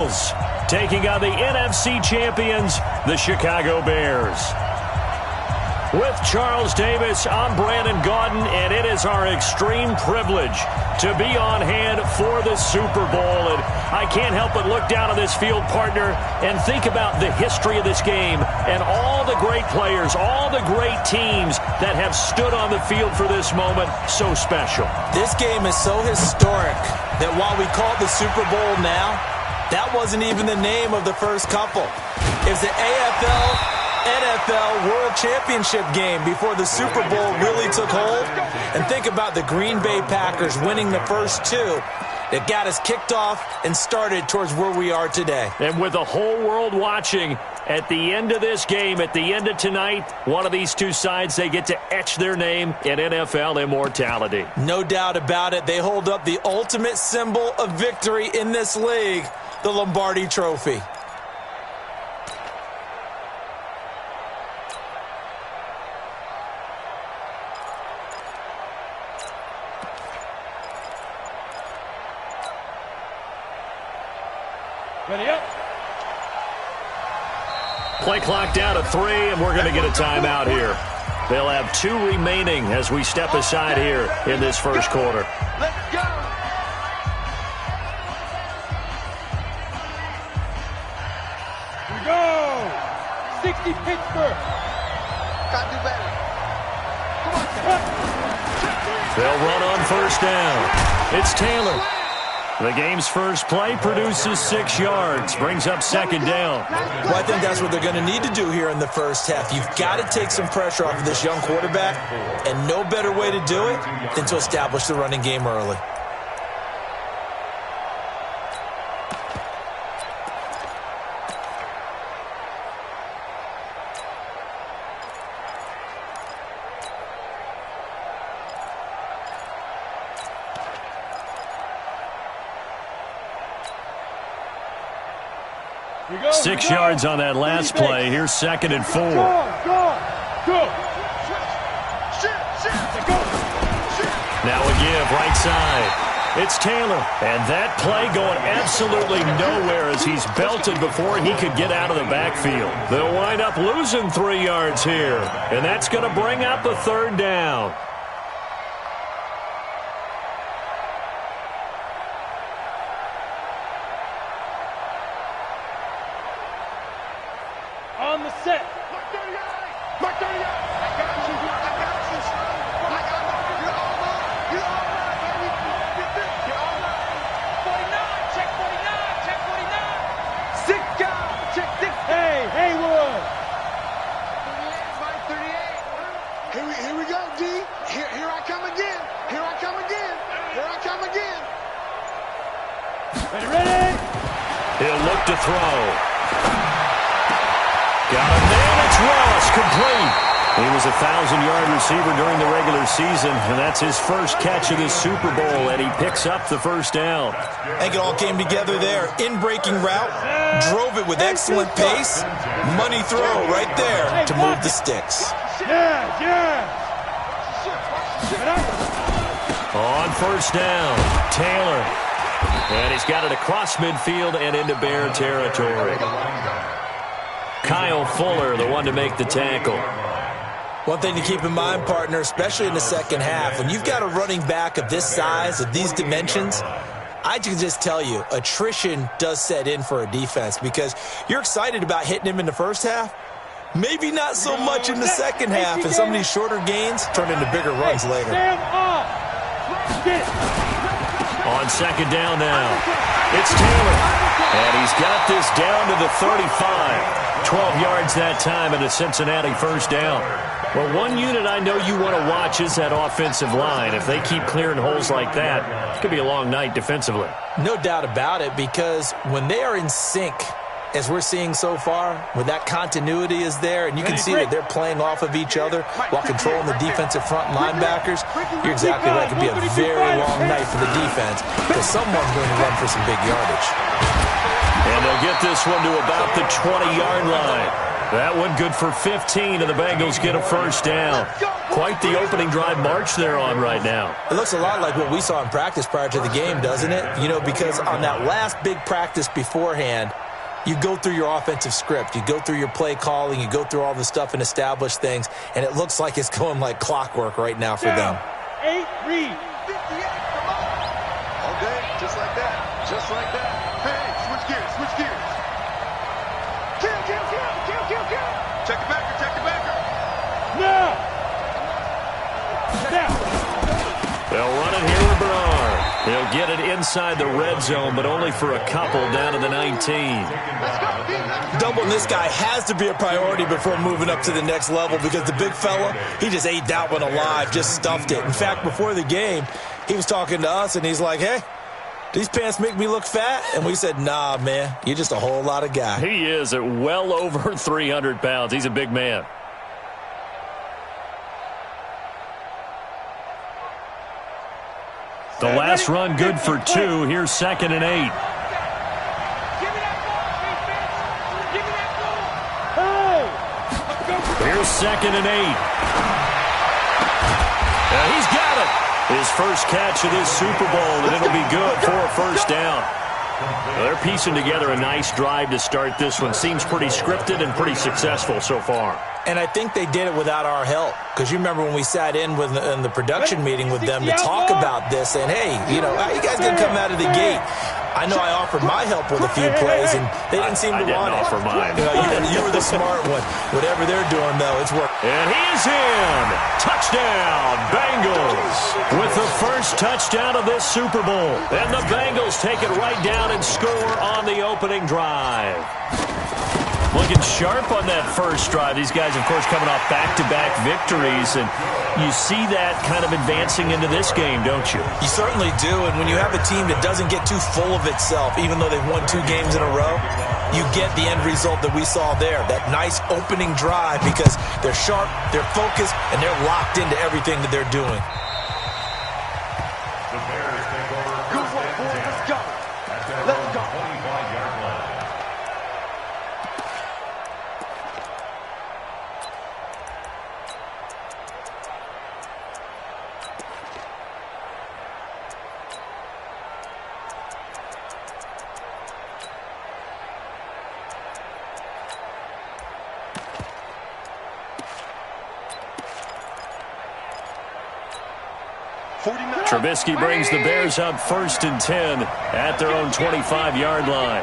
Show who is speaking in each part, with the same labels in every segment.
Speaker 1: taking on the NFC champions, the Chicago Bears. With Charles Davis, I'm Brandon Gaudin, and it is our extreme privilege to be on hand for the Super Bowl. And I can't help but look down on this field, partner, and think about the history of this game and all the great players, all the great teams that have stood on the field for this moment. So special.
Speaker 2: This game is so historic that while we call it the Super Bowl now, that wasn't even the name of the first couple. It was the NFL World Championship game before the Super Bowl really took hold. And think about the Green Bay Packers winning the first two that got us kicked off and started towards where we are today.
Speaker 1: And with the whole world watching, at the end of this game, at the end of tonight, one of these two sides, they get to etch their name in NFL immortality.
Speaker 2: No doubt about it. They hold up the ultimate symbol of victory in this league, the Lombardi Trophy.
Speaker 3: Ready up.
Speaker 1: Play clock down to 3, and we're going to get a timeout here. They'll have 2 remaining as we step aside here in this first quarter.
Speaker 3: Let's go. Here we go. 60 Pittsburgh. Got to do better. Come on.
Speaker 1: They'll run on first down. It's Taylor. The game's first play produces 6 yards, brings up second down.
Speaker 2: Well, I think that's what they're going to need to do here in the first half. You've got to take some pressure off of this young quarterback, and no better way to do it than to establish the running game early.
Speaker 3: Here we go,
Speaker 1: 6 yards on that last play. Here's second and 4.
Speaker 3: Go.
Speaker 1: Now a give, right side. It's Taylor. And that play going absolutely nowhere as he's belted before he could get out of the backfield. They'll wind up losing 3 yards here. And that's going to bring up a third down.
Speaker 3: On the set. Mark 38. I got you. I got you. You're all right. You're all right, baby. You're all right. 49. Check 49. Check 49. 6 guys. Check 6. Hey, Haywood. 38.
Speaker 4: Here we go, D. Here I come again. Here I come again. Here I come again.
Speaker 3: Ready.
Speaker 1: He'll look to throw. Got a man, it's Ross, complete. He was a 1,000-yard receiver during the regular season, and that's his first catch of this Super Bowl, and he picks up the first down.
Speaker 2: I think it all came together there. In-breaking route, drove it with excellent pace. Money throw right there to move the sticks.
Speaker 3: Yeah.
Speaker 1: On first down, Taylor. And he's got it across midfield and into Bear territory. Kyle Fuller, the one to make the tackle.
Speaker 2: One thing to keep in mind, partner, especially in the second half, when you've got a running back of this size, of these dimensions, I can just tell you, attrition does set in for a defense because you're excited about hitting him in the first half. Maybe not so much in the second half, and some of these shorter gains turn into bigger runs later.
Speaker 1: On second down now, it's Taylor. And he's got this down to the 35. 12 yards that time and a Cincinnati first down. Well, one unit I know you want to watch is that offensive line. If they keep clearing holes like that, it could be a long night defensively.
Speaker 2: No doubt about it, because when they are in sync, as we're seeing so far, when that continuity is there, and you can see that they're playing off of each other while controlling the defensive front linebackers, you're exactly right. It could be a very long night for the defense because someone's going to run for some big yardage.
Speaker 1: And they'll get this one to about the 20-yard line. That one good for 15, and the Bengals get a first down. Quite the opening drive march they're on right now.
Speaker 2: It looks a lot like what we saw in practice prior to the game, doesn't it? You know, because on that last big practice beforehand, you go through your offensive script, you go through your play calling, you go through all the stuff and establish things, and it looks like it's going like clockwork right now for them.
Speaker 3: 8, read.
Speaker 4: 58, come on. All day, just like that. Just like that. Hey, switch gears, switch gears. Kill, kill, kill, kill, kill, kill. Check it backer, check it backer.
Speaker 3: Now. Now.
Speaker 1: They'll run it here with Bernard. He'll get it inside the red zone, but only for a couple down to the 19.
Speaker 4: Let's go, Pete, let's go.
Speaker 2: Doubling this guy has to be a priority before moving up to the next level because the big fella, he just ate that one alive, just stuffed it. In fact, before the game, he was talking to us, and he's like, hey, these pants make me look fat? And we said, nah, man, you're just a whole lot of guy.
Speaker 1: He is at well over 300 pounds. He's a big man. The last run good for 2. Here's 2nd and 8.
Speaker 3: Give me that ball, defense. Give me that ball. Hey.
Speaker 1: Here's 2nd and 8. He's got it. His first catch of this Super Bowl, and it'll be good for a first down. Well, they're piecing together a nice drive to start this one. Seems pretty scripted and pretty successful so far.
Speaker 2: And I think they did it without our help. Because you remember when we sat in the production meeting with them to talk about this, and hey, you know, how you guys going to come out of the gate? I know I offered my help with a few plays, and they didn't seem to want it.
Speaker 1: I didn't offer mine.
Speaker 2: You know, you were the smart one. Whatever they're doing, though, it's working.
Speaker 1: And he is in. Touchdown, Bengals. With the first touchdown of this Super Bowl. And the Bengals take it right down and score on the opening drive. Looking sharp on that first drive. These guys, of course, coming off back-to-back victories, and you see that kind of advancing into this game, don't you?
Speaker 2: You certainly do, and when you have a team that doesn't get too full of itself, even though they've won 2 games in a row, you get the end result that we saw there, that nice opening drive, because they're sharp, they're focused, and they're locked into everything that they're doing.
Speaker 4: Good work, boys. Let's go. Let's go.
Speaker 1: Trubisky brings the Bears up 1st and 10 at their own 25-yard line.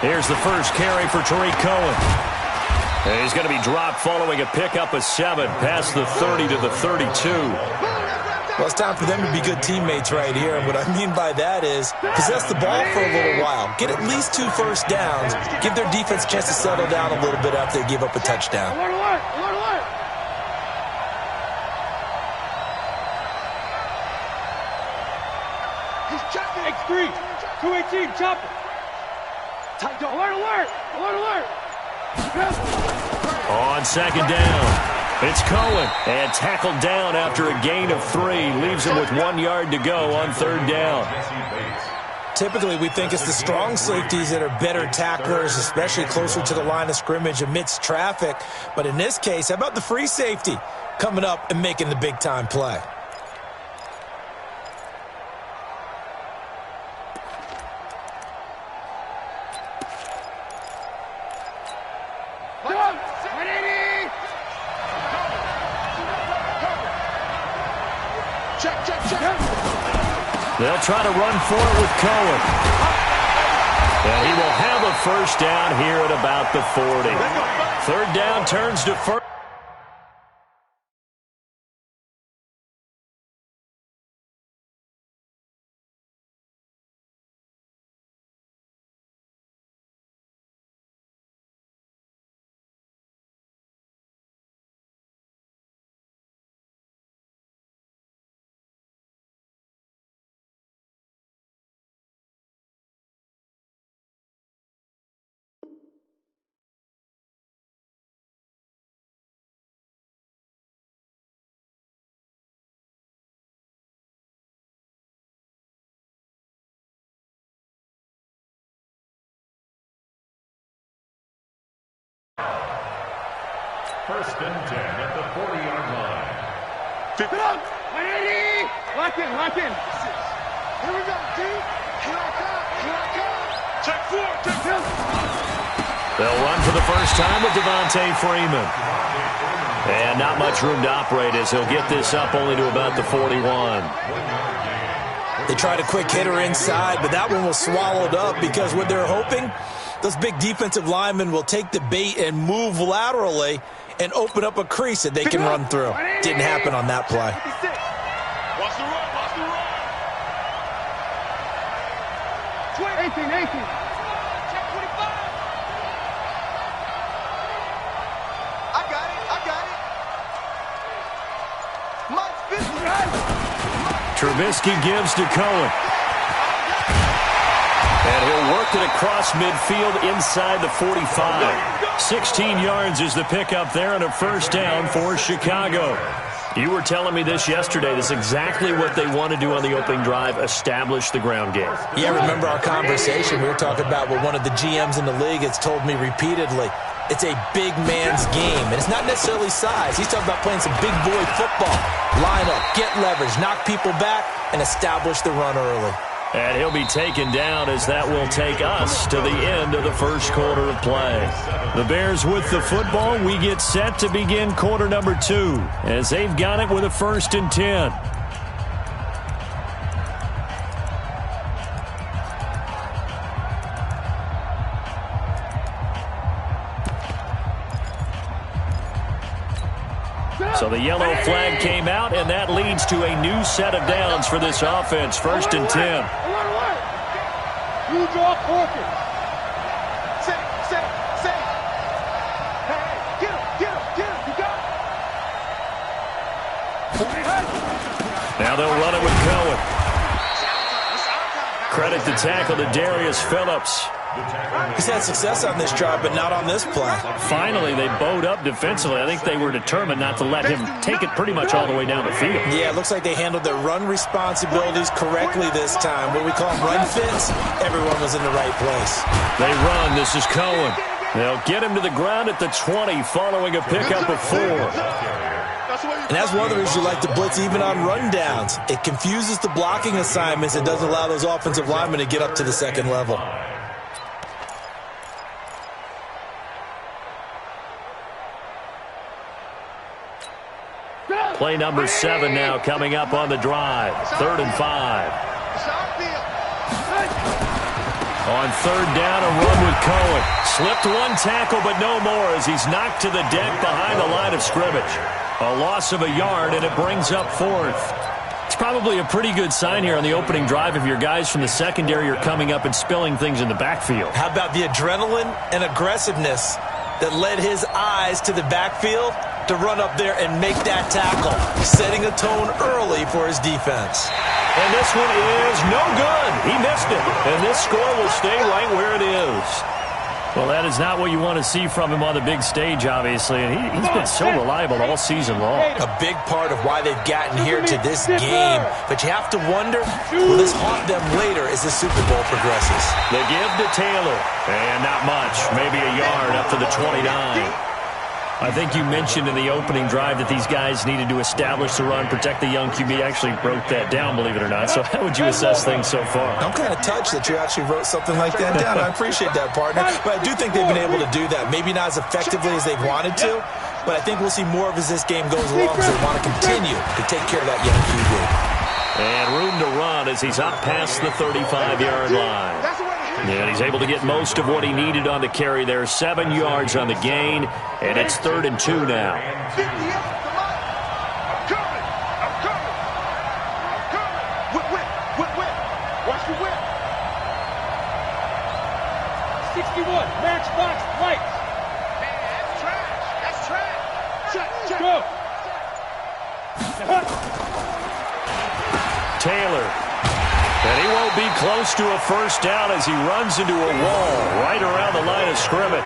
Speaker 1: Here's the first carry for Tariq Cohen. And he's going to be dropped following a pickup of 7 past the 30 to the 32.
Speaker 2: Well, it's time for them to be good teammates right here. And what I mean by that is possess the ball for a little while. Get at least 2 first downs. Give their defense a chance to settle down a little bit after they give up a touchdown.
Speaker 3: Alert, alert, alert, alert.
Speaker 4: He's checking.
Speaker 3: X3, 218, chop it.
Speaker 4: Tight dog.
Speaker 3: Alert, alert, alert, alert.
Speaker 1: On 2nd down, it's Cohen, and tackled down after a gain of 3. Leaves him with 1 yard to go on 3rd down.
Speaker 2: Typically, we think it's the strong safeties that are better tacklers, especially closer to the line of scrimmage amidst traffic. But in this case, how about the free safety coming up and making the big-time play?
Speaker 4: Check, check, check.
Speaker 1: They'll try to run for it with Cohen. And he will have a first down here at about the 40. 3rd down turns to first. First and 10 at the 40-yard line.
Speaker 3: Pick it up. Ready? Lock in, lock in. Here we go, T. Here I come, here I come.
Speaker 4: Check 4, check 4.
Speaker 1: They'll run for the first time with Devontae Freeman. And not much room to operate as he'll get this up only to about the 41.
Speaker 2: They tried a quick hitter inside, but that one was swallowed up because what they're hoping, those big defensive linemen will take the bait and move laterally and open up a crease that they can run through. Didn't happen on that play.
Speaker 4: Watch the run, watch the run.
Speaker 3: 18, 18. Check 25. I got it. Mike's business.
Speaker 1: Trubisky gives to Cohen. And he'll work it across midfield inside the 45. 16 yards is the pickup there and a first down for Chicago. You were telling me this yesterday. This is exactly what they want to do on the opening drive, establish the ground game.
Speaker 2: Yeah, remember our conversation. We were talking about what one of the GMs in the league has told me repeatedly. It's a big man's game, and it's not necessarily size. He's talking about playing some big boy football. Line up, get leverage, knock people back, and establish the run early.
Speaker 1: And he'll be taken down as that will take us to the end of the first quarter of play. The Bears with the football. We get set to begin quarter number 2 as they've got it with a 1st and 10. So the yellow flag came out, and that leads to a new set of downs for this offense. 1st and 10.
Speaker 3: You draw corker. Set. Hey, get him. You got it.
Speaker 1: Now they'll run it with Cohen. Credit the tackle to Darius Phillips.
Speaker 2: He's had success on this drive, but not on this play.
Speaker 1: Finally, they bowed up defensively. I think they were determined not to let him take it pretty much all the way down the field.
Speaker 2: Yeah, it looks like they handled their run responsibilities correctly this time. What we call them run fits, everyone was in the right place.
Speaker 1: They run. This is Cohen. They'll get him to the ground at the 20 following a pickup of 4.
Speaker 2: And that's one of the reasons you like to blitz even on rundowns. It confuses the blocking assignments. It doesn't allow those offensive linemen to get up to the second level.
Speaker 1: Play number 7 now coming up on the drive. 3rd and 5. On 3rd down, a run with Cohen. Slipped one tackle, but no more as he's knocked to the deck behind the line of scrimmage. A loss of a yard, and it brings up 4th. It's probably a pretty good sign here on the opening drive if your guys from the secondary are coming up and spilling things in the backfield.
Speaker 2: How about the adrenaline and aggressiveness that led his eyes to the backfield to run up there and make that tackle, setting a tone early for his defense.
Speaker 1: And this one is no good. He missed it. And this score will stay right where it is. Well, that is not what you want to see from him on the big stage, obviously. And he's been so reliable all season long.
Speaker 2: A big part of why they've gotten here to this game. But you have to wonder, will this haunt them later as the Super Bowl progresses?
Speaker 1: They give to Taylor. And not much. Maybe a yard up to the 29. I think you mentioned in the opening drive that these guys needed to establish the run, protect the young QB. I actually wrote that down, believe it or not. So how would you assess things so far?
Speaker 2: I'm kind of touched that you actually wrote something like that down. I appreciate that, partner. But I do think they've been able to do that. Maybe not as effectively as they've wanted to, but I think we'll see more of as this game goes along because they want to continue to take care of that young QB.
Speaker 1: And room to run as he's up past the 35-yard line. And he's able to get most of what he needed on the carry there. 7 yards on the gain, and it's 3rd and 2 now.
Speaker 3: I'm coming. Whip. Watch the whip. 61, matchbox, lights. Man, that's trash. Check. Go.
Speaker 1: Taylor. And he won't be close to a first down as he runs into a wall right around the line of scrimmage.